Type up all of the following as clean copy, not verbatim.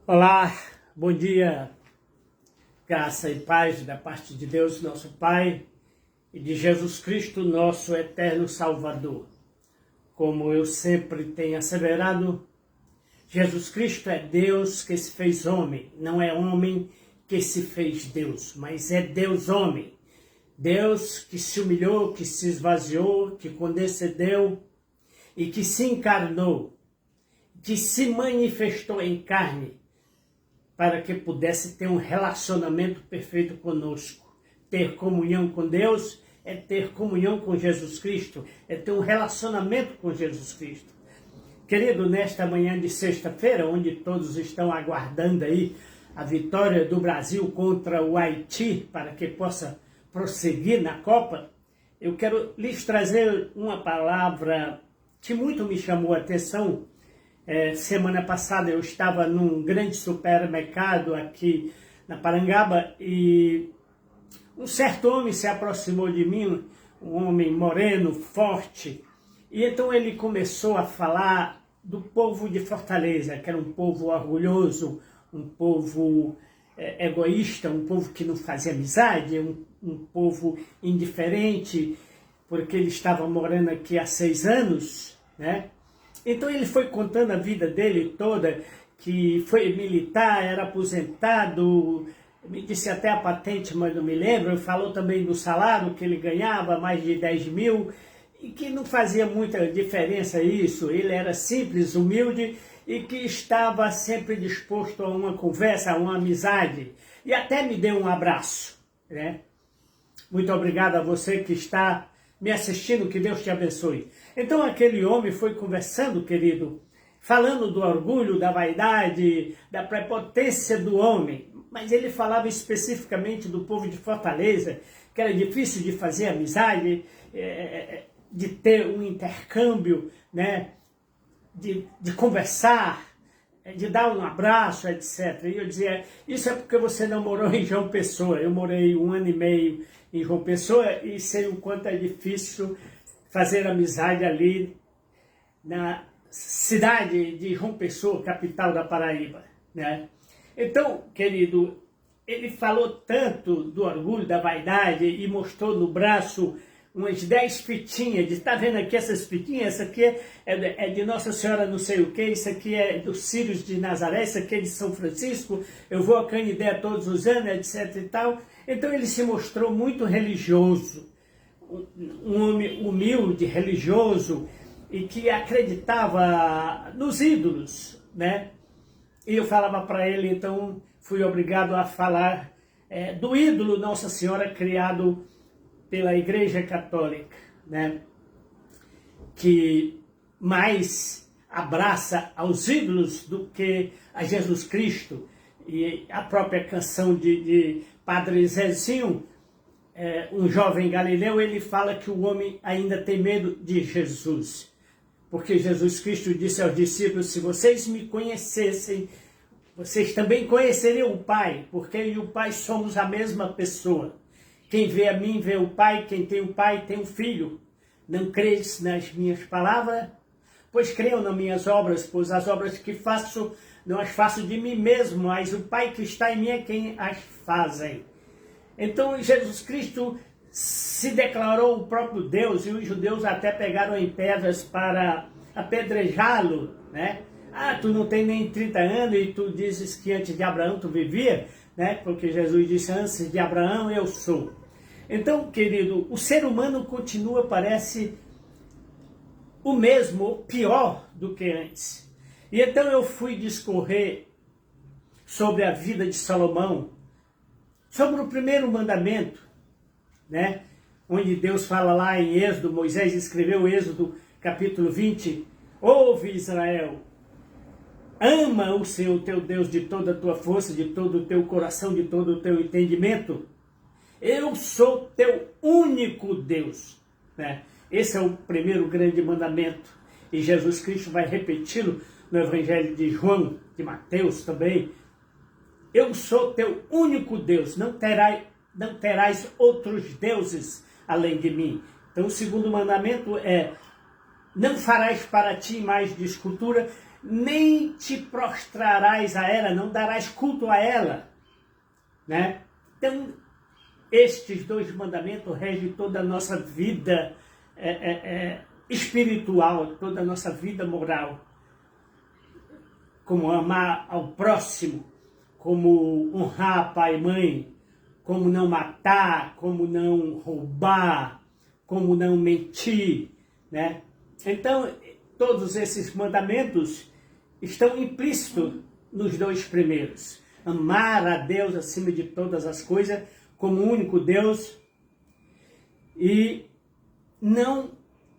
Olá, bom dia, graça e paz da parte de Deus, nosso Pai, e de Jesus Cristo, nosso eterno Salvador. Como eu sempre tenho asseverado, Jesus Cristo é Deus que se fez homem, não é homem que se fez Deus, mas é Deus homem. Deus que se humilhou, que se esvaziou, que condescendeu e que se encarnou, que se manifestou em carne, para que pudesse ter um relacionamento perfeito conosco. Ter comunhão com Deus é ter comunhão com Jesus Cristo, é ter um relacionamento com Jesus Cristo. Querido, nesta manhã de sexta-feira, onde todos estão aguardando aí a vitória do Brasil contra o Haiti, para que possa prosseguir na Copa, eu quero lhes trazer uma palavra que muito me chamou a atenção. Semana passada eu estava num grande supermercado aqui na Parangaba e um certo homem se aproximou de mim, um homem moreno, forte, e então ele começou a falar do povo de Fortaleza, que era um povo orgulhoso, um povo egoísta, um povo que não fazia amizade, um povo indiferente, porque ele estava morando aqui há 6 anos, né? Então ele foi contando a vida dele toda, que foi militar, era aposentado, me disse até a patente, mas não me lembro. Ele falou também do salário que ele ganhava, mais de 10 mil, e que não fazia muita diferença isso. Ele era simples, humilde e que estava sempre disposto a uma conversa, a uma amizade. E até me deu um abraço, né? Muito obrigado a você que está me assistindo, que Deus te abençoe. Então aquele homem foi conversando, querido, falando do orgulho, da vaidade, da prepotência do homem, mas ele falava especificamente do povo de Fortaleza, que era difícil de fazer amizade, de ter um intercâmbio, né, de conversar, de dar um abraço, etc. E eu dizia, isso é porque você não morou em João Pessoa. Eu morei 1 ano e meio em João Pessoa e sei o quanto é difícil fazer amizade ali na cidade de João Pessoa, capital da Paraíba, né? Então, querido, ele falou tanto do orgulho, da vaidade e mostrou no braço umas 10 fitinhas, está vendo aqui essas fitinhas? Essa aqui é de Nossa Senhora não sei o que, isso aqui é dos Círios de Nazaré, isso aqui é de São Francisco, eu vou a Canidé todos os anos, etc e tal. Então ele se mostrou muito religioso, um homem humilde, religioso, e que acreditava nos ídolos, né? E eu falava para ele, então fui obrigado a falar do ídolo Nossa Senhora criado pela Igreja Católica, né? Que mais abraça aos ídolos do que a Jesus Cristo. E a própria canção de Padre Zezinho, um jovem galileu, ele fala que o homem ainda tem medo de Jesus. Porque Jesus Cristo disse aos discípulos, se vocês me conhecessem, vocês também conheceriam o Pai, porque eu e o Pai somos a mesma pessoa. Quem vê a mim, vê o Pai, quem tem o Pai, tem o Filho. Não creis nas minhas palavras? Pois creiam nas minhas obras, pois as obras que faço, não as faço de mim mesmo, mas o Pai que está em mim é quem as fazem. Então Jesus Cristo se declarou o próprio Deus, e os judeus até pegaram em pedras para apedrejá-lo, né? Ah, tu não tem nem 30 anos e tu dizes que antes de Abraão tu vivia, né? Porque Jesus disse, antes de Abraão eu sou. Então, querido, o ser humano continua, parece, o mesmo, ou pior do que antes. E então eu fui discorrer sobre a vida de Salomão, sobre o primeiro mandamento, né? Onde Deus fala lá em Êxodo, Moisés escreveu Êxodo capítulo 20, ouve Israel, ama o Senhor teu Deus de toda a tua força, de todo o teu coração, de todo o teu entendimento. Eu sou teu único Deus, né? Esse é o primeiro grande mandamento. E Jesus Cristo vai repeti-lo no Evangelho de João, de Mateus também. Eu sou teu único Deus, não terás outros deuses além de mim. Então o segundo mandamento é, não farás para ti imagem de escultura, nem te prostrarás a ela, não darás culto a ela, né? Então, estes 2 mandamentos regem toda a nossa vida espiritual, toda a nossa vida moral. Como amar ao próximo, como honrar pai e mãe, como não matar, como não roubar, como não mentir, né? Então, todos esses mandamentos estão implícitos nos 2 primeiros. Amar a Deus acima de todas as coisas, como o único Deus, e não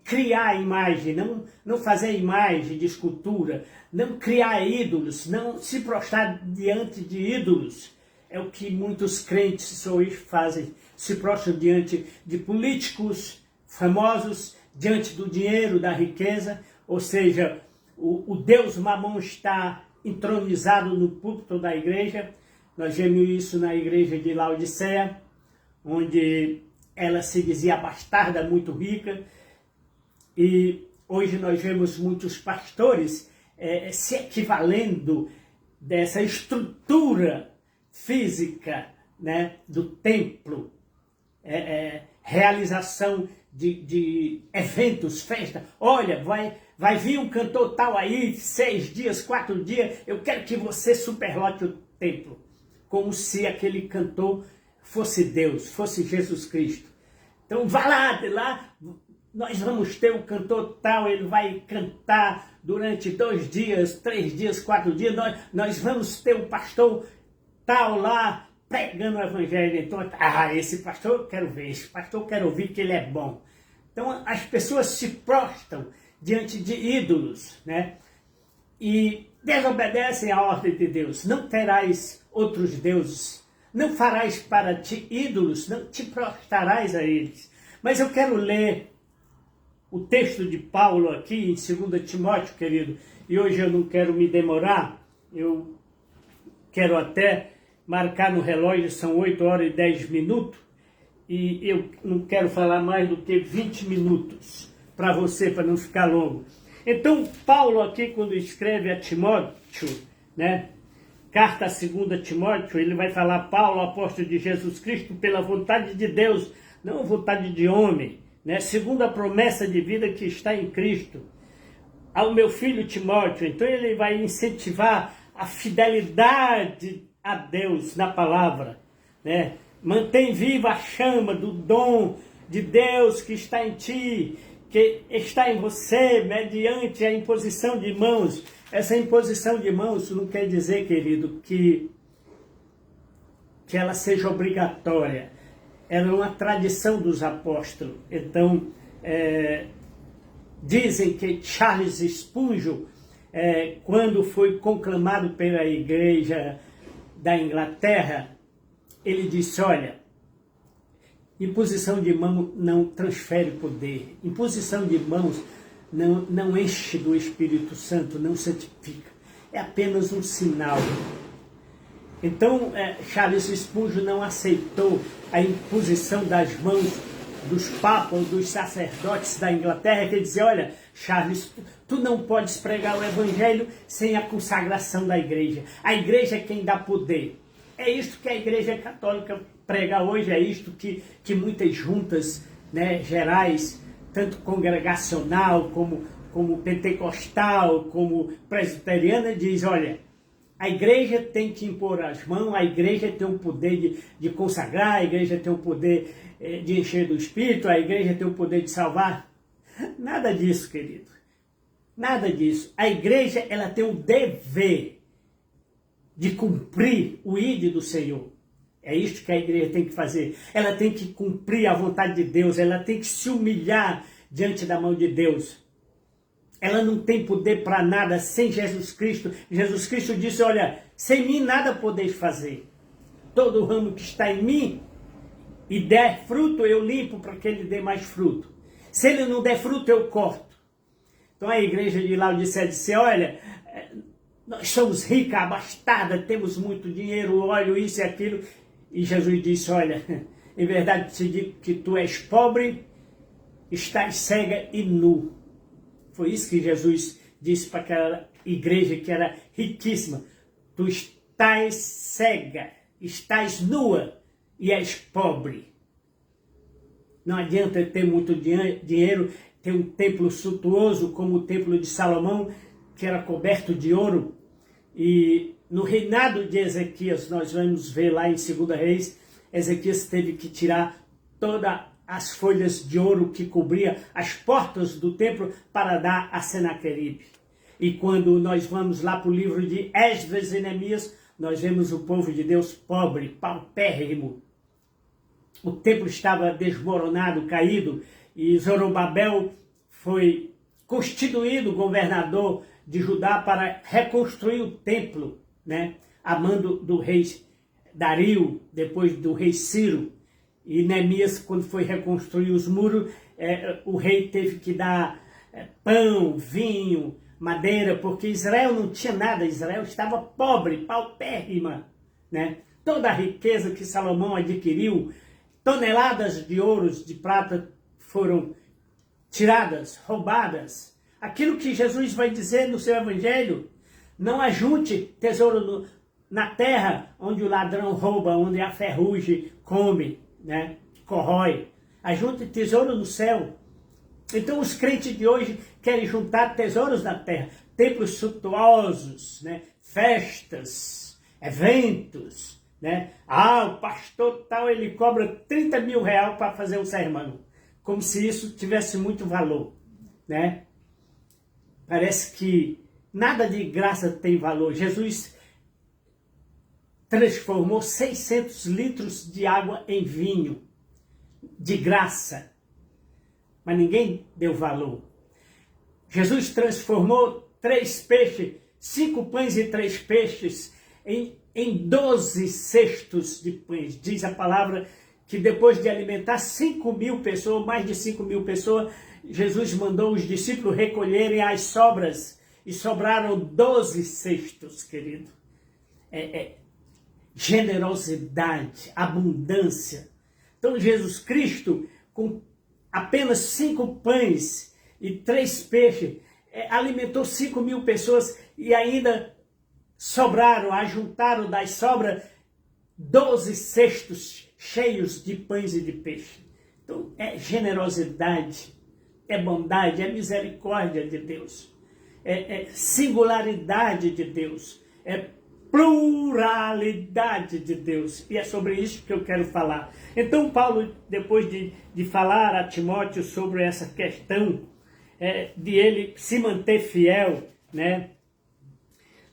criar imagem, não fazer imagem de escultura, não criar ídolos, não se prostrar diante de ídolos. É o que muitos crentes hoje fazem, se prostram diante de políticos famosos, diante do dinheiro, da riqueza, ou seja, o Deus Mamon está entronizado no púlpito da igreja. Nós vemos isso na igreja de Laodiceia, onde ela se dizia bastarda, muito rica, e hoje nós vemos muitos pastores se equivalendo dessa estrutura física, né, do templo, realização de eventos, festa. Olha, vai vir um cantor tal aí, 6 dias, 4 dias, eu quero que você superlote o templo. Como se aquele cantor fosse Deus, fosse Jesus Cristo. Então vá lá, nós vamos ter um cantor tal, ele vai cantar durante 2 dias, 3 dias, 4 dias, nós vamos ter um pastor tal lá, pregando o evangelho. Então, esse pastor eu quero ver, esse pastor eu quero ouvir que ele é bom. Então, as pessoas se prostram diante de ídolos, né? E desobedecem à ordem de Deus. Não terás outros deuses, não farás para ti ídolos, não te prostrarás a eles. Mas eu quero ler o texto de Paulo aqui em 2 Timóteo, querido, e hoje eu não quero me demorar, eu quero até marcar no relógio, são 8 horas e 10 minutos, e eu não quero falar mais do que 20 minutos para você, para não ficar longo. Então, Paulo aqui, quando escreve a Timóteo, né, carta a 2 Timóteo, ele vai falar: Paulo, apóstolo de Jesus Cristo, pela vontade de Deus, não vontade de homem, né, segundo a promessa de vida que está em Cristo, ao meu filho Timóteo. Então ele vai incentivar a fidelidade a Deus na palavra, né? Mantém viva a chama do dom de Deus que está em ti, que está em você, mediante a imposição de mãos. Essa imposição de mãos não quer dizer, querido, que ela seja obrigatória. Ela é uma tradição dos apóstolos. Então, dizem que Charles Spurgeon, quando foi conclamado pela igreja da Inglaterra, ele disse: olha, imposição de mão não transfere poder, imposição de mãos não enche do Espírito Santo, não santifica, é apenas um sinal. Então, Charles Spurgeon não aceitou a imposição das mãos dos papas, dos sacerdotes da Inglaterra, que dizia: olha, Charles, tu não podes pregar o evangelho sem a consagração da igreja. A igreja é quem dá poder. É isto que a igreja católica prega hoje, é isto que muitas juntas, né, gerais, tanto congregacional como pentecostal, como presbiteriana, diz: olha, a igreja tem que impor as mãos, a igreja tem o poder de consagrar, a igreja tem o poder de encher do Espírito, a igreja tem o poder de salvar. Nada disso, querido. Nada disso. A igreja, ela tem o dever de cumprir o ID do Senhor. É isto que a igreja tem que fazer. Ela tem que cumprir a vontade de Deus, ela tem que se humilhar diante da mão de Deus. Ela não tem poder para nada sem Jesus Cristo. Jesus Cristo disse: olha, sem mim nada podeis fazer. Todo ramo que está em mim e der fruto, eu limpo para que ele dê mais fruto. Se ele não der fruto, eu corto. Então a igreja de Laodiceia disse: olha, nós somos ricas, abastadas, temos muito dinheiro, óleo, isso e aquilo. E Jesus disse: olha, em verdade te digo que tu és pobre, estás cega e nu. Foi isso que Jesus disse para aquela igreja que era riquíssima: tu estás cega, estás nua e és pobre. Não adianta ter muito dinheiro, ter um templo suntuoso como o templo de Salomão, que era coberto de ouro. E no reinado de Ezequias, nós vamos ver lá em 2 Reis, Ezequias teve que tirar todas as folhas de ouro que cobria as portas do templo para dar a Senaqueribe. E quando nós vamos lá para o livro de Esdras e Neemias, nós vemos o povo de Deus pobre, paupérrimo. O templo estava desmoronado, caído, e Zorobabel foi constituído governador de Judá para reconstruir o templo, né? A mando do rei Dario, depois do rei Ciro. E Neemias, quando foi reconstruir os muros, o rei teve que dar pão, vinho, madeira, porque Israel não tinha nada, Israel estava pobre, paupérrima, né? Toda a riqueza que Salomão adquiriu, toneladas de ouros, de prata foram tiradas, roubadas. Aquilo que Jesus vai dizer no seu evangelho: não ajunte tesouro na terra, onde o ladrão rouba, onde a ferrugem come, né, corrói. Ajunte tesouro no céu. Então os crentes de hoje querem juntar tesouros na terra, templos suntuosos, né, festas, eventos, né? O pastor tal, ele cobra 30 mil reais para fazer um sermão, como se isso tivesse muito valor, né? Parece que nada de graça tem valor. Jesus transformou 600 litros de água em vinho, de graça, mas ninguém deu valor. Jesus transformou 3 peixes, 5 pães e 3 peixes em 12 cestos de pães. Diz a palavra que depois de alimentar 5 mil pessoas, mais de 5 mil pessoas, Jesus mandou os discípulos recolherem as sobras, e sobraram 12 cestos, querido. Generosidade, abundância. Então Jesus Cristo, com apenas 5 pães e 3 peixes, alimentou 5 mil pessoas, e ainda sobraram, ajuntaram das sobras 12 cestos cheios de pães e de peixe. Então é generosidade, é bondade, é misericórdia de Deus, é singularidade de Deus, é pluralidade de Deus. E é sobre isso que eu quero falar. Então Paulo, depois de falar a Timóteo sobre essa questão de ele se manter fiel, né?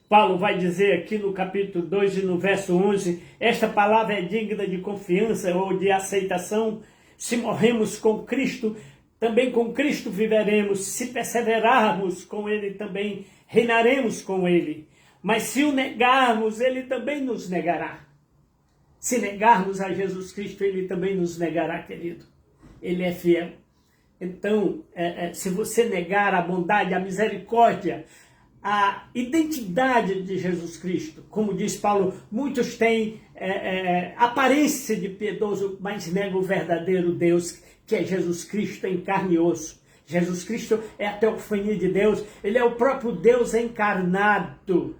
Paulo vai dizer aqui no capítulo 2 e no verso 11, esta palavra é digna de confiança ou de aceitação. Se morremos com Cristo, também com Cristo viveremos. Se perseverarmos com Ele, também reinaremos com Ele. Mas se o negarmos, Ele também nos negará. Se negarmos a Jesus Cristo, Ele também nos negará, querido. Ele é fiel. Então, se você negar a bondade, a misericórdia, a identidade de Jesus Cristo, como diz Paulo, muitos têm aparência de piedoso, mas negam o verdadeiro Deus, que é Jesus Cristo em carne e osso. Jesus Cristo é a teofania de Deus, Ele é o próprio Deus encarnado.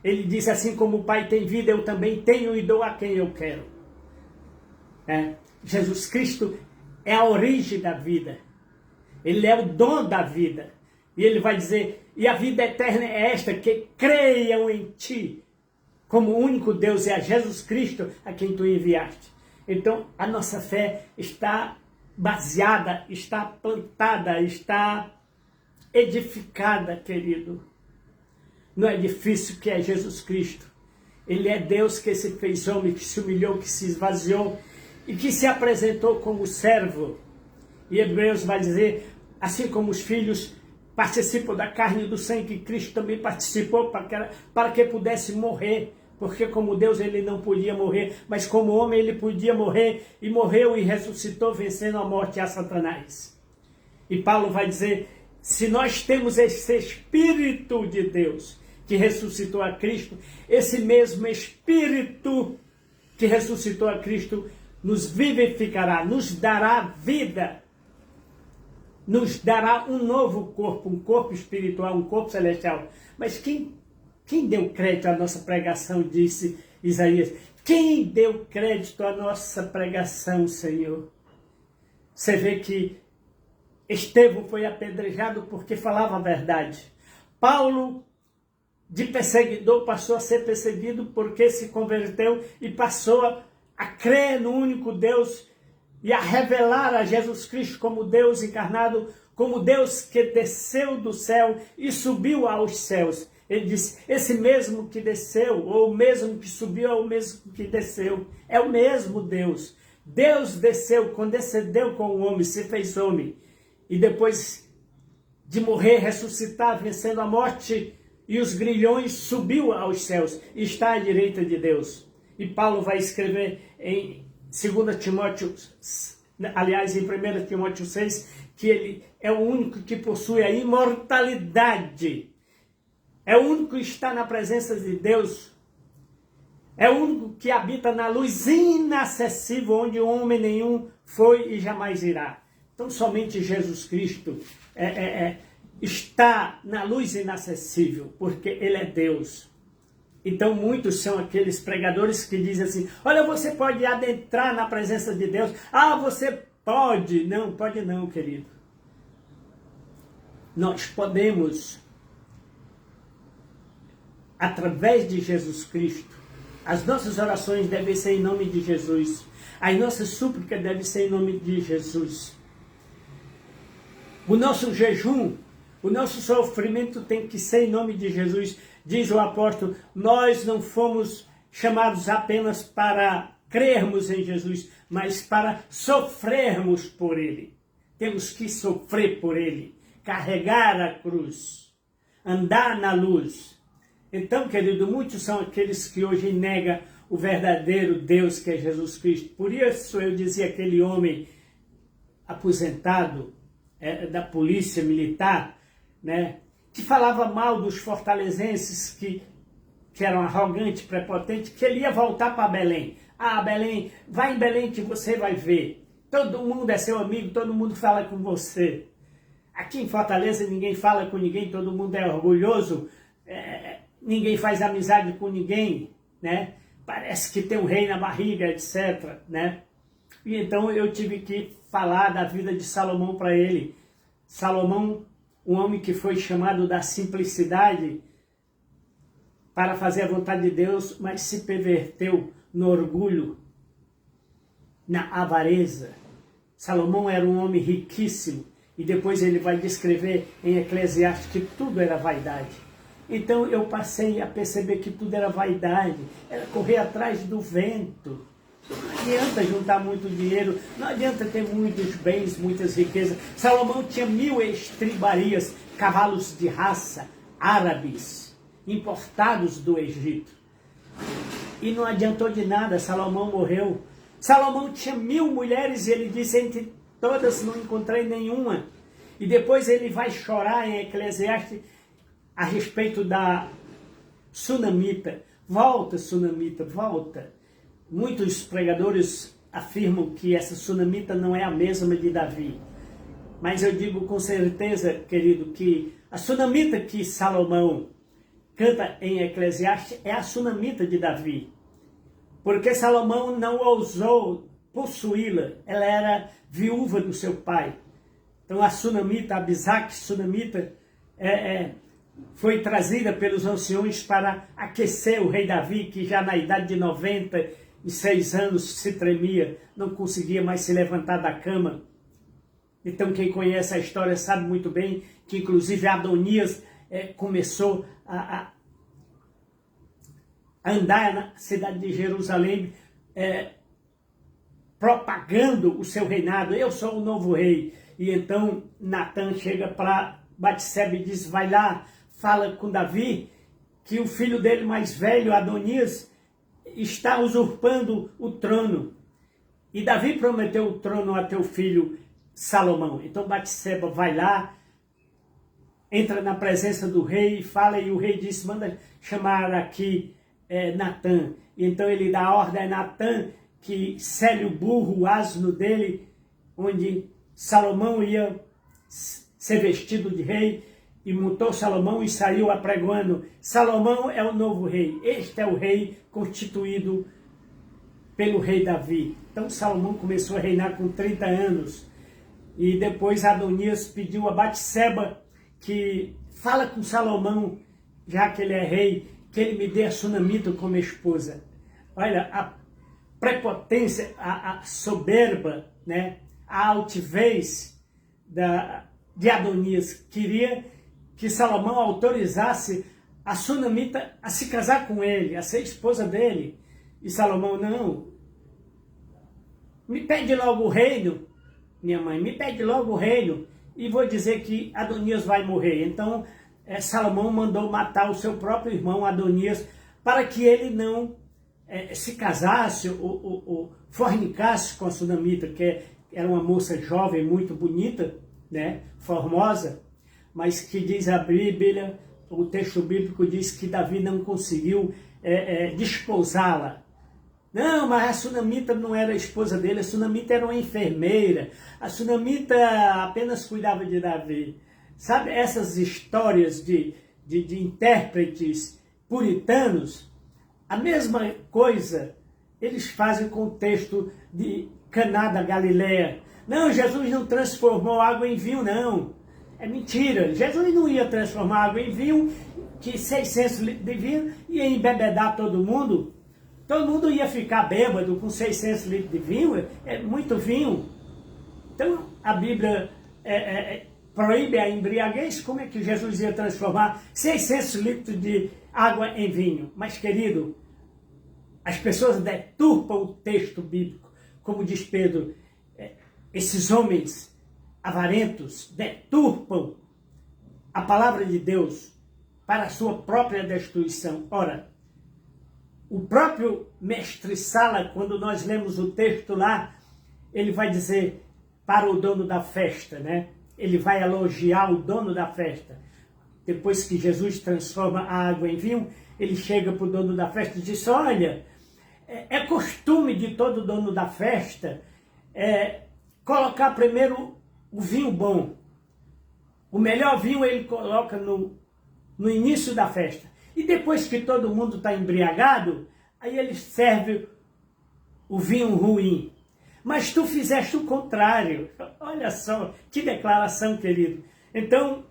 Ele diz assim: como o Pai tem vida, eu também tenho e dou a quem eu quero. Jesus Cristo é a origem da vida, Ele é o dom da vida. E Ele vai dizer: e a vida eterna é esta, que creiam em Ti, como o único Deus, é a Jesus Cristo a quem Tu enviaste. Então a nossa fé está baseada, está plantada, está edificada, querido, no edifício que é Jesus Cristo. Ele é Deus que se fez homem, que se humilhou, que se esvaziou e que se apresentou como servo. E Hebreus vai dizer: assim como os filhos participam da carne e do sangue, que Cristo também participou para que pudesse morrer, porque como Deus ele não podia morrer, mas como homem ele podia morrer, e morreu e ressuscitou, vencendo a morte e a Satanás. E Paulo vai dizer: se nós temos esse Espírito de Deus que ressuscitou a Cristo, esse mesmo Espírito que ressuscitou a Cristo nos vivificará, nos dará vida. nos dará um novo corpo, um corpo espiritual, um corpo celestial. Mas quem deu crédito à nossa pregação, disse Isaías? Quem deu crédito à nossa pregação, Senhor? Você vê que Estevão foi apedrejado porque falava a verdade. Paulo, de perseguidor, passou a ser perseguido porque se converteu e passou a crer no único Deus e a revelar a Jesus Cristo como Deus encarnado, como Deus que desceu do céu e subiu aos céus. Ele disse, esse mesmo que desceu, ou o mesmo que subiu, é o mesmo que desceu. É o mesmo Deus. Deus desceu, condescendeu com o homem, se fez homem. E depois de morrer, ressuscitar, vencendo a morte e os grilhões, subiu aos céus e está à direita de Deus. E Paulo vai escrever em 2 Timóteo, aliás, em 1 Timóteo 6, que ele é o único que possui a imortalidade. É o único que está na presença de Deus. É o único que habita na luz inacessível, onde homem nenhum foi e jamais irá. Então, somente Jesus Cristo está na luz inacessível, porque Ele é Deus. Então, muitos são aqueles pregadores que dizem assim, olha, você pode adentrar na presença de Deus. Ah, você pode. Não, pode não, querido. Nós podemos, através de Jesus Cristo, as nossas orações devem ser em nome de Jesus. As nossas súplicas devem ser em nome de Jesus. O nosso jejum, o nosso sofrimento tem que ser em nome de Jesus. Diz o apóstolo, nós não fomos chamados apenas para crermos em Jesus, mas para sofrermos por Ele. Temos que sofrer por Ele, carregar a cruz, andar na luz. Então, querido, muitos são aqueles que hoje negam o verdadeiro Deus que é Jesus Cristo. Por isso eu dizia aquele homem aposentado da polícia militar, né, que falava mal dos fortalezenses que eram arrogantes, prepotentes, que ele ia voltar para Belém. Ah, Belém, vai em Belém que você vai ver. Todo mundo é seu amigo, todo mundo fala com você. Aqui em Fortaleza ninguém fala com ninguém, todo mundo é orgulhoso, ninguém faz amizade com ninguém, né? Parece que tem um rei na barriga, etc, né? E então eu tive que falar da vida de Salomão para ele. Salomão, um homem que foi chamado da simplicidade para fazer a vontade de Deus, mas se perverteu no orgulho, na avareza. Salomão era um homem riquíssimo e depois ele vai descrever em Eclesiastes que tudo era vaidade. Então eu passei a perceber que tudo era vaidade, era correr atrás do vento. Não adianta juntar muito dinheiro, não adianta ter muitos bens, muitas riquezas. Salomão tinha 1000 estribarias, cavalos de raça, árabes, importados do Egito. E não adiantou de nada, Salomão morreu. Salomão tinha 1000 mulheres e ele disse, entre todas não encontrei nenhuma. E depois ele vai chorar em Eclesiastes a respeito da Sunamita. Volta, Sunamita, volta. Muitos pregadores afirmam que essa Sunamita não é a mesma de Davi. Mas eu digo com certeza, querido, que a Sunamita que Salomão canta em Eclesiastes é a Sunamita de Davi. Porque Salomão não ousou possuí-la. Ela era viúva do seu pai. Então a Sunamita, a Abisaque Sunamita, foi trazida pelos anciões para aquecer o rei Davi, que já na idade de 96 anos se tremia, não conseguia mais se levantar da cama. Então quem conhece a história sabe muito bem que inclusive Adonias começou a andar na cidade de Jerusalém, propagando o seu reinado. Eu sou o novo rei. E então Natã chega para Batseba e diz, vai lá, fala com Davi, que o filho dele mais velho, Adonias, está usurpando o trono. E Davi prometeu o trono a teu filho Salomão. Então Batseba vai lá, entra na presença do rei e fala, e o rei disse, manda chamar aqui Natã. E então ele dá a ordem a Natã que sele o burro, o asno dele, onde Salomão ia ser vestido de rei, e montou Salomão e saiu apregoando: Salomão é o novo rei, este é o rei constituído pelo rei Davi. Então Salomão começou a reinar com 30 anos, e depois Adonias pediu a Batseba que fala com Salomão, já que ele é rei, que ele me dê a Sunamita como esposa. Olha, a prepotência, a soberba, né? A altivez de Adonias. Queria que Salomão autorizasse a Sunamita a se casar com ele, a ser esposa dele. E Salomão: não, me pede logo o reino, minha mãe, me pede logo o reino, e vou dizer que Adonias vai morrer. Então Salomão mandou matar o seu próprio irmão Adonias, para que ele não se casasse ou fornicasse com a Sunamita, que era uma moça jovem, muito bonita, né, formosa, mas que diz a Bíblia, o texto bíblico diz que Davi não conseguiu desposá-la. Não, mas a Sunamita não era a esposa dele, a Sunamita era uma enfermeira, a Sunamita apenas cuidava de Davi. Sabe, essas histórias de intérpretes puritanos, a mesma coisa eles fazem com o texto de Caná da Galileia. Não, Jesus não transformou água em vinho, não. É mentira. Jesus não ia transformar água em vinho, que 600 litros de vinho ia embebedar todo mundo. Todo mundo ia ficar bêbado com 600 litros de vinho, é muito vinho. Então a Bíblia proíbe a embriaguez. Como é que Jesus ia transformar 600 litros de água em vinho? Mas, querido, as pessoas deturpam o texto bíblico. Como diz Pedro, esses homens avarentos deturpam a palavra de Deus para a sua própria destruição. Ora, o próprio mestre Sala, quando nós lemos o texto lá, ele vai dizer para o dono da festa, né? Ele vai elogiar o dono da festa. Depois que Jesus transforma a água em vinho, ele chega para o dono da festa e diz: olha, é costume de todo dono da festa colocar primeiro o vinho bom. O melhor vinho ele coloca no início da festa. E depois que todo mundo está embriagado, aí ele serve o vinho ruim. Mas tu fizeste o contrário. Olha só, que declaração, querido. Então,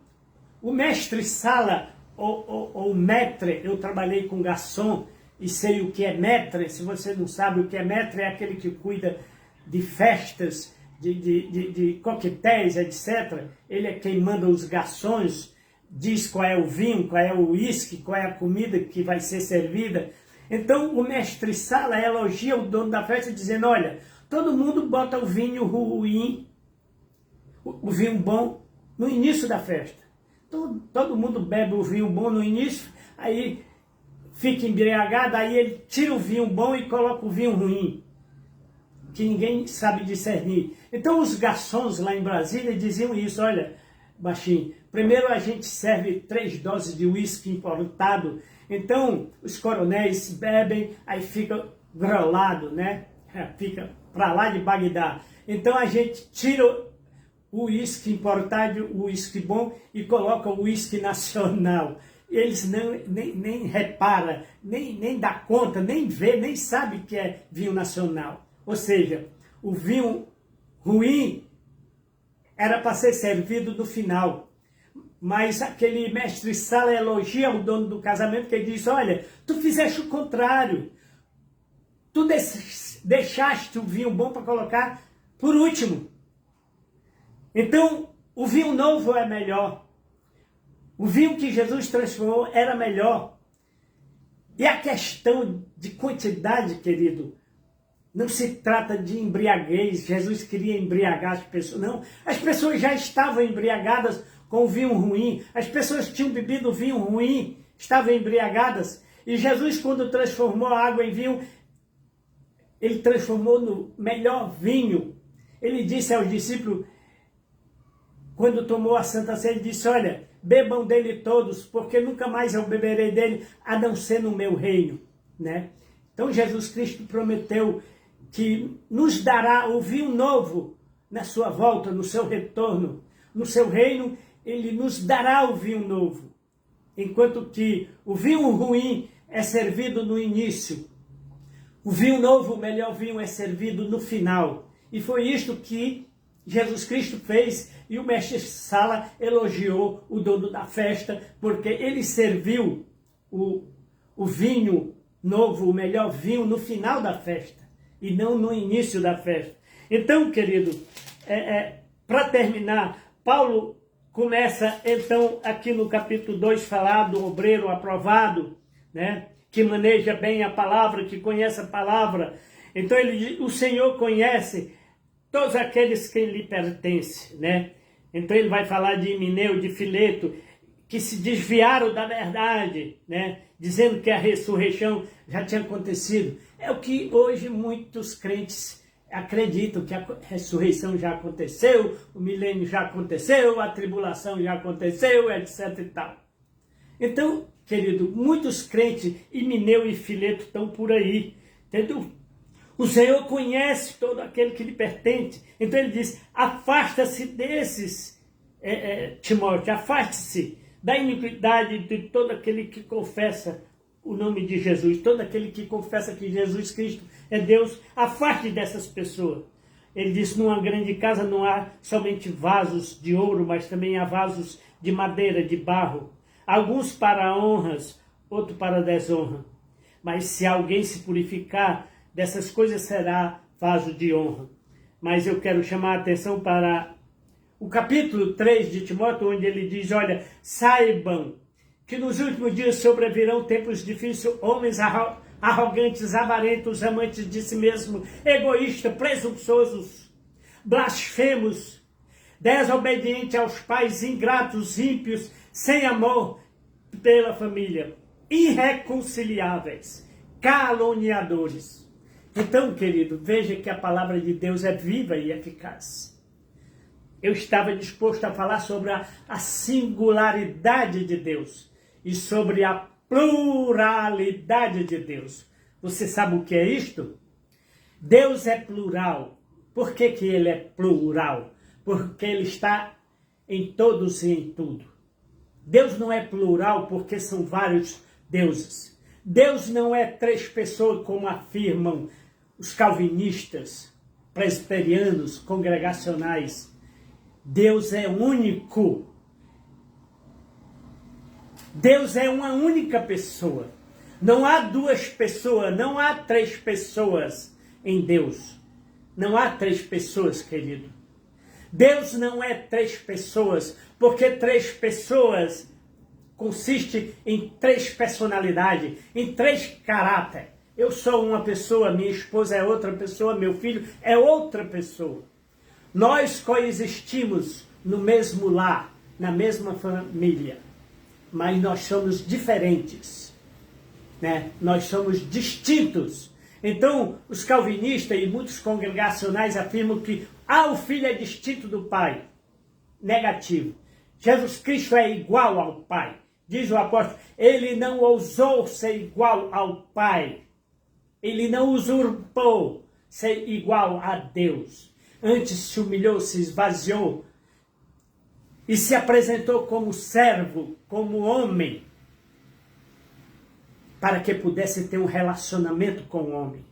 o mestre Sala, ou maître, eu trabalhei com garçom e sei o que é maître. Se você não sabe o que é maître, é aquele que cuida de festas, de coquetéis, etc. Ele é quem manda os garçons, diz qual é o vinho, qual é o uísque, qual é a comida que vai ser servida. Então o mestre Sala elogia o dono da festa dizendo: olha, todo mundo bota o vinho ruim, o vinho bom no início da festa. Todo mundo bebe o vinho bom no início, aí fica embriagado, aí ele tira o vinho bom e coloca o vinho ruim, que ninguém sabe discernir. Então os garçons lá em Brasília diziam isso: olha, baixinho, primeiro a gente serve 3 doses de uísque importado, então os coronéis bebem, aí fica grolado, né? Fica para lá de Bagdá. Então a gente tira o uísque importado, o uísque bom, e coloca o uísque nacional. Eles nem reparam, nem dá conta, nem vê, nem sabe que é vinho nacional. Ou seja, o vinho ruim era para ser servido no final. Mas aquele mestre Sala elogia o dono do casamento, que diz: olha, tu fizeste o contrário. Tu deixaste o vinho bom para colocar por último. Então, o vinho novo é melhor. O vinho que Jesus transformou era melhor. E a questão de quantidade, querido, não se trata de embriaguez. Jesus queria embriagar as pessoas. Não, as pessoas já estavam embriagadas com o vinho ruim. As pessoas tinham bebido vinho ruim, estavam embriagadas. E Jesus, quando transformou a água em vinho, ele transformou no melhor vinho. Ele disse aos discípulos, quando tomou a Santa Ceia, ele disse: olha, bebam dele todos, porque nunca mais eu beberei dele, a não ser no meu reino, né? Então Jesus Cristo prometeu que nos dará o vinho novo na sua volta, no seu retorno. no seu reino, ele nos dará o vinho novo. Enquanto que o vinho ruim é servido no início, o vinho novo, o melhor vinho, é servido no final. E foi isto que Jesus Cristo fez, e o mestre Sala elogiou o dono da festa, porque ele serviu o vinho novo, o melhor vinho, no final da festa, e não no início da festa. Então, querido, para terminar, Paulo começa, então, aqui no capítulo 2, falar do obreiro aprovado, né? Que maneja bem a palavra, que conhece a palavra. Então, o Senhor conhece todos aqueles que lhe pertencem, né? Então, ele vai falar de Himeneu, de Fileto, que se desviaram da verdade, né? Dizendo que a ressurreição já tinha acontecido. É o que hoje muitos crentes acreditam, que a ressurreição já aconteceu, o milênio já aconteceu, a tribulação já aconteceu, etc e tal. Então, querido, muitos crentes, Himeneu e Fileto, estão por aí, entendeu? O Senhor conhece todo aquele que lhe pertence. Então ele diz, afasta-se desses, Timóteo, afaste-se da iniquidade de todo aquele que confessa o nome de Jesus, todo aquele que confessa que Jesus Cristo é Deus, afaste dessas pessoas. Ele diz, numa grande casa não há somente vasos de ouro, mas também há vasos de madeira, de barro, alguns para honras, outros para desonra. Mas se alguém se purificar dessas coisas, será vaso de honra. Mas eu quero chamar a atenção para o capítulo 3 de Timóteo, onde ele diz, olha, saibam que nos últimos dias sobrevirão tempos difíceis, homens arrogantes, avarentos, amantes de si mesmo, egoístas, presunçosos, blasfemos, desobedientes aos pais, ingratos, ímpios, sem amor pela família, irreconciliáveis, caluniadores. Então, querido, veja que a palavra de Deus é viva e eficaz. Eu estava disposto a falar sobre a singularidade de Deus e sobre a pluralidade de Deus. Você sabe o que é isto? Deus é plural. Por que que ele é plural? Porque ele está em todos e em tudo. Deus não é plural porque são vários deuses. Deus não é três pessoas como afirmam os calvinistas, presbiterianos, congregacionais. Deus é único. Deus é uma única pessoa. Não há duas pessoas, não há três pessoas em Deus. Não há três pessoas, querido. Deus não é três pessoas, porque três pessoas consiste em três personalidades, em três caráteres. Eu sou uma pessoa, minha esposa é outra pessoa, meu filho é outra pessoa. Nós coexistimos no mesmo lar, na mesma família, mas nós somos diferentes, né? Nós somos distintos. Então, os calvinistas e muitos congregacionais afirmam que o filho é distinto do pai. Negativo. Jesus Cristo é igual ao pai. Diz o apóstolo, ele não ousou ser igual ao pai. Ele não usurpou ser igual a Deus. Antes se humilhou, se esvaziou e se apresentou como servo, como homem, para que pudesse ter um relacionamento com o homem.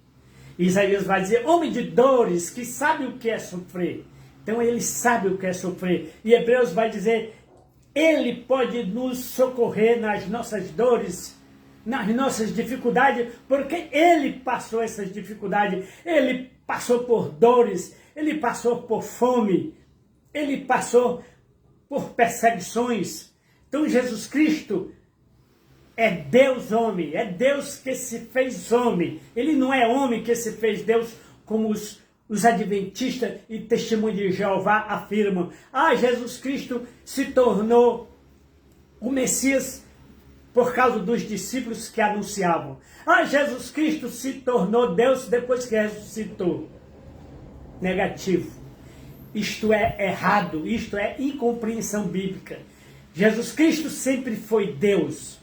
Isaías vai dizer, homem de dores, que sabe o que é sofrer. Então ele sabe o que é sofrer. E Hebreus vai dizer, ele pode nos socorrer nas nossas dores, nas nossas dificuldades, porque ele passou essas dificuldades, ele passou por dores, ele passou por fome, ele passou por perseguições. Então Jesus Cristo é Deus homem, é Deus que se fez homem. Ele não é homem que se fez Deus, como os adventistas e testemunhos de Jeová afirmam. Jesus Cristo se tornou o Messias por causa dos discípulos que anunciavam. Jesus Cristo se tornou Deus depois que ressuscitou. Negativo. Isto é errado, isto é incompreensão bíblica. Jesus Cristo sempre foi Deus.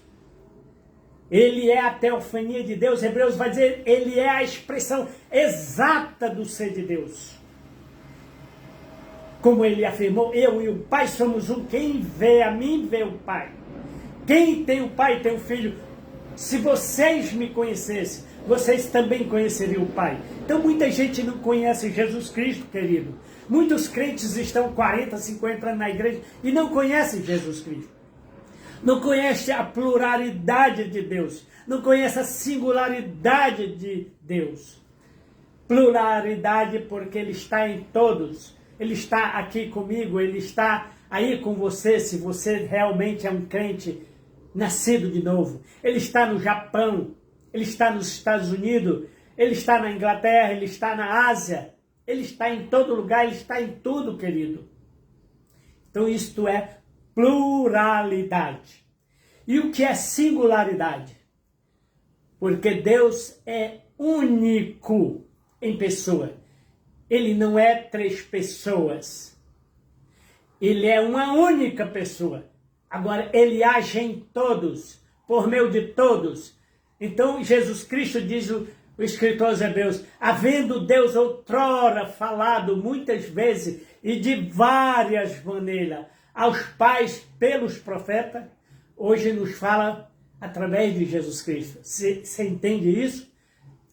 Ele é a teofania de Deus. Hebreus vai dizer, ele é a expressão exata do ser de Deus. como ele afirmou, eu e o Pai somos um. Quem vê a mim, vê o Pai. Quem tem o Pai, tem o Filho. Se vocês me conhecessem, vocês também conheceriam o Pai. Então muita gente não conhece Jesus Cristo, querido. Muitos crentes estão 40, 50 anos na igreja e não conhecem Jesus Cristo. Não conhecem a pluralidade de Deus. Não conhecem a singularidade de Deus. Pluralidade porque Ele está em todos. Ele está aqui comigo, Ele está aí com você, se você realmente é um crente nascido de novo. Ele está no Japão, Ele está nos Estados Unidos, Ele está na Inglaterra, Ele está na Ásia, Ele está em todo lugar, Ele está em tudo, querido. Então isto é pluralidade. E o que é singularidade? Porque Deus é único em pessoa. Ele não é três pessoas. Ele é uma única pessoa. Agora, ele age em todos, por meio de todos. Então, Jesus Cristo, diz o escritor aos Hebreus, havendo Deus outrora falado muitas vezes e de várias maneiras aos pais pelos profetas, hoje nos fala através de Jesus Cristo. Você entende isso?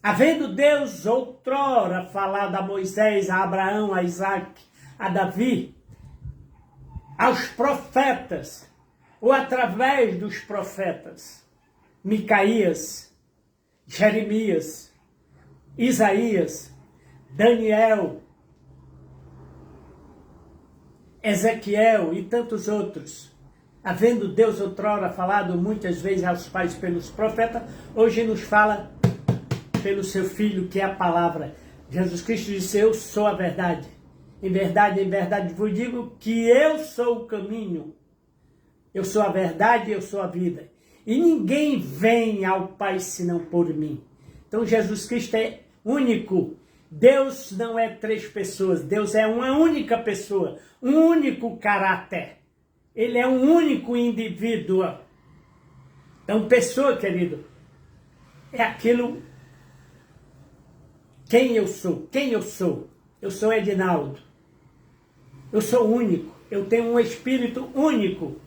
Havendo Deus outrora falado a Moisés, a Abraão, a Isaac, a Davi, aos profetas, ou através dos profetas, Micaías, Jeremias, Isaías, Daniel, Ezequiel e tantos outros. Havendo Deus outrora falado muitas vezes aos pais pelos profetas, hoje nos fala pelo seu Filho, que é a palavra. Jesus Cristo disse, eu sou a verdade. Em verdade vos digo que eu sou o caminho. Eu sou a verdade, eu sou a vida. E ninguém vem ao Pai senão por mim. Então Jesus Cristo é único. Deus não é três pessoas. Deus é uma única pessoa. Um único caráter. Ele é um único indivíduo. Então, pessoa, querido, é aquilo. Quem eu sou? Quem eu sou? Eu sou Edinaldo. Eu sou único. Eu tenho um espírito único.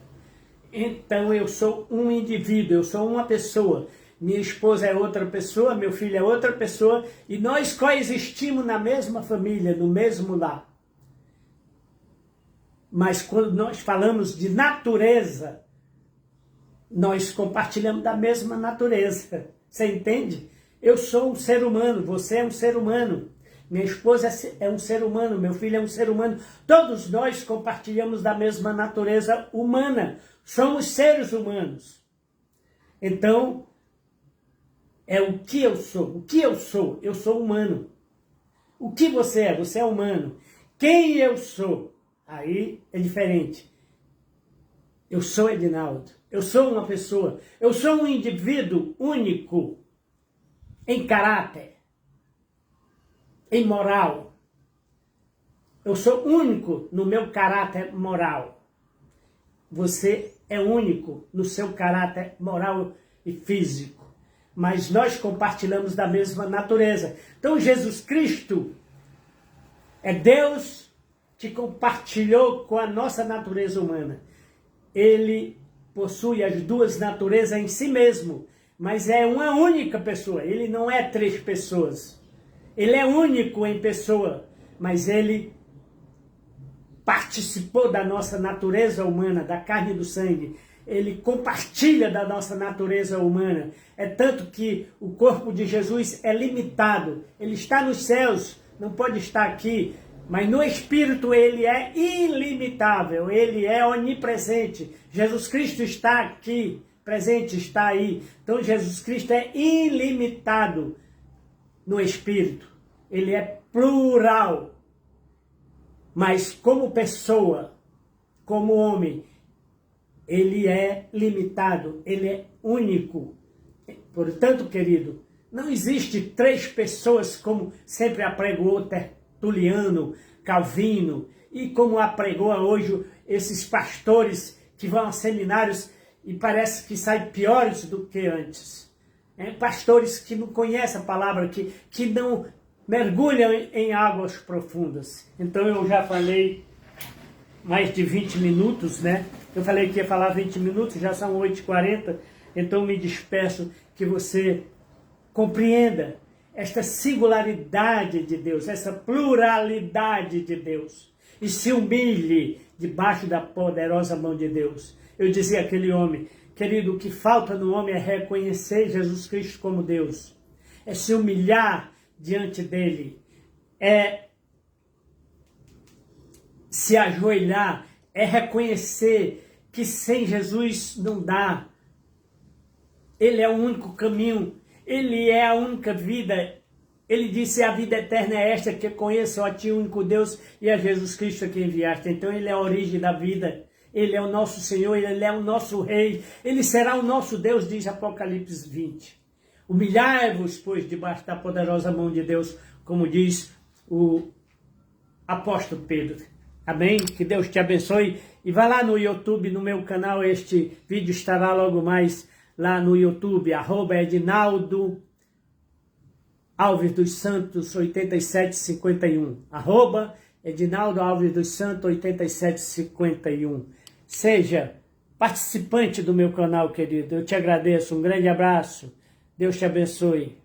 Então eu sou um indivíduo, eu sou uma pessoa. Minha esposa é outra pessoa, meu filho é outra pessoa. E nós coexistimos na mesma família, no mesmo lar. Mas quando nós falamos de natureza, nós compartilhamos da mesma natureza. Você entende? Eu sou um ser humano, você é um ser humano. Minha esposa é um ser humano, meu filho é um ser humano. Todos nós compartilhamos da mesma natureza humana. Somos seres humanos. Então, é o que eu sou. O que eu sou? Eu sou humano. O que você é? Você é humano. Quem eu sou? Aí é diferente. Eu sou Edinaldo. Eu sou uma pessoa. Eu sou um indivíduo único em caráter, em moral. Eu sou único no meu caráter moral. Você é único no seu caráter moral e físico. Mas nós compartilhamos da mesma natureza. Então Jesus Cristo é Deus que compartilhou com a nossa natureza humana. Ele possui as duas naturezas em si mesmo, mas é uma única pessoa. Ele não é três pessoas. Ele é único em pessoa, mas ele participou da nossa natureza humana, da carne e do sangue. Ele compartilha da nossa natureza humana. É tanto que o corpo de Jesus é limitado. Ele está nos céus, não pode estar aqui. Mas no Espírito ele é ilimitável, ele é onipresente. Jesus Cristo está aqui, presente, está aí. Então Jesus Cristo é ilimitado no Espírito. Ele é plural. Mas como pessoa, como homem, ele é limitado, ele é único. Portanto, querido, não existe três pessoas como sempre apregoou Tertuliano, Calvino, e como apregou hoje esses pastores que vão a seminários e parece que saem piores do que antes. Pastores que não conhecem a palavra, que não mergulham em águas profundas. Então eu já falei mais de 20 minutos, né? Eu falei que ia falar 20 minutos, já são 8h40, então me despeço, que você compreenda esta singularidade de Deus, essa pluralidade de Deus, e se humilhe debaixo da poderosa mão de Deus. Eu dizia àquele homem, querido, o que falta no homem é reconhecer Jesus Cristo como Deus, é se humilhar diante dele, é se ajoelhar, é reconhecer que sem Jesus não dá. Ele é o único caminho, Ele é a única vida. Ele disse, a vida eterna é esta, que conheça a ti, o único Deus, e a Jesus Cristo a quem enviaste. Então Ele é a origem da vida, Ele é o nosso Senhor, Ele é o nosso Rei, Ele será o nosso Deus, diz Apocalipse 20. Humilhai-vos, pois, debaixo da poderosa mão de Deus, como diz o apóstolo Pedro. Amém? Que Deus te abençoe. E vá lá no YouTube, no meu canal, este vídeo estará logo mais lá no YouTube, @Edinaldo Alves dos Santos 8751. @Edinaldo Alves dos Santos 8751. Seja participante do meu canal, querido. Eu te agradeço. Um grande abraço. Deus te abençoe.